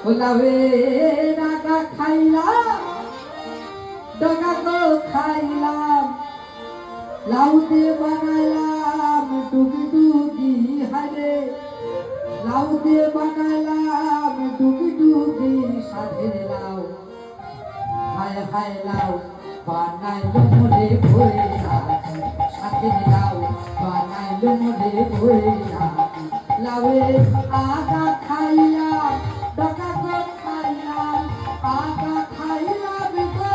ওলাবে ডাকা খাইলাম ডাকা গো খাইলাম লাউ দিয়ে বানাইলাম ডুগি ডুগি হারে লাউ দিয়ে বানাইলাম ডুগি ডুগি সাধে লাউ হায় হায় লাউ বানাইলো মোরে ভরে রাখি সাথে লাউ বানাইলো মোরে ভরে রাখি লাউয়ে আগা খাইলাম ডাকা গো খাইলাম আগা খাইলাম গো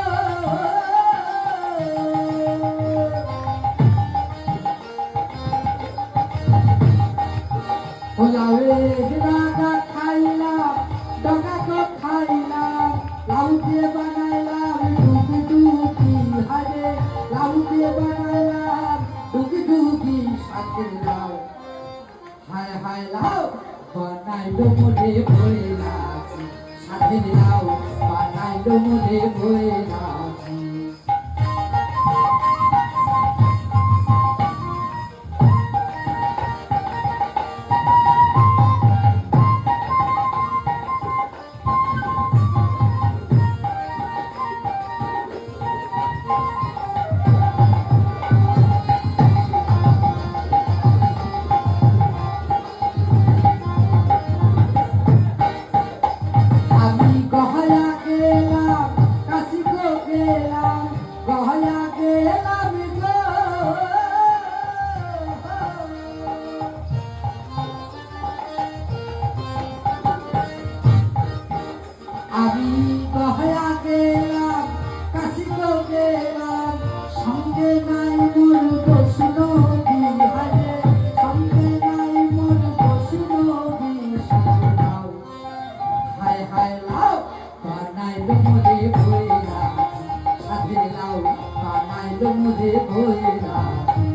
লাউয়ে আগা খাইলাম ডাকা গো খাইলাম লাউ দিয়ে বানাইলাম ডুগি ডুগি হারে লাউ দিয়ে বানাইলাম ডুগি ডুগি সাথে লাউ হায় হায় লাউ বানাইলো মোরে ভরে রাখি সাথে লাউ বানাইলো মোরে ভরে রাখি আমি গহয়া গেলাম কাশি গেলাম সঙ্গে নাই মোর বসুন বিহারে সঙ্গে নাই মোর বসুন বিহারে লাউ হায় হায় লাউ বানাইলো মোরে ভরে রাখি সাথে লাউ বানাইলো মোরে ভরে রাখি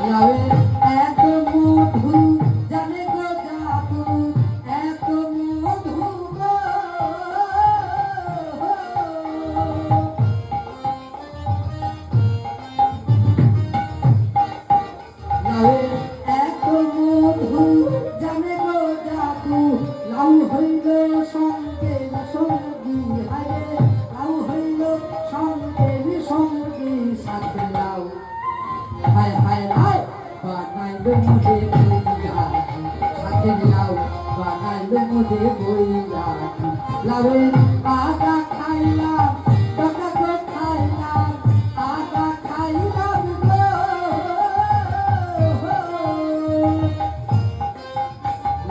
লাউয়ের এত মধু জানে গো জাদু এত মধু গো লাউয়ের এত মধু জানে গো জাদু লাউ হইল সঙ্গের সঙ্গী হায় লাউ হইল সঙ্গের সঙ্গী সাথে লাউ হায় হায় লাউ বানাইলো মোরে বই রাখি সাথে লাউ বানাইলো মোরে বই রাখি লাউয়ের আগা খাইলাম ডাকা গো খাইলাম আগা খাইলাম গো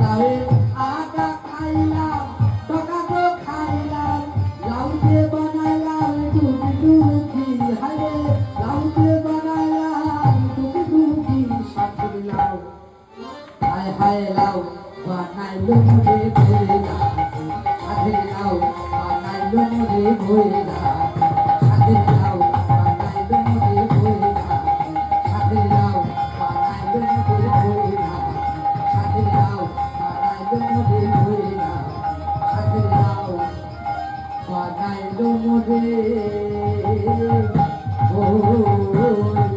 লাউয়ের আগা খাইলাম ডাকা গো খাইলাম লাউ দিয়ে বানাইলাম ডুগি ডুগি হায় লাউ দিয়ে বানাইলাম ডুগি ডুগি সাথে লাউ হায় হায় লাউ বানাইলো মোরে ভরে রাখি সাথে লাউ বানাইলো মোরে ভরে রাখি সাথে লাউ বানাইলো মোরে ভরে রাখি সাথে লাউ বানাইলো মোরে ভরে রাখি সাথে লাউ বানাইলো মোরে ভরে রাখি সাথে লাউ বানাইলো মোরে ভরে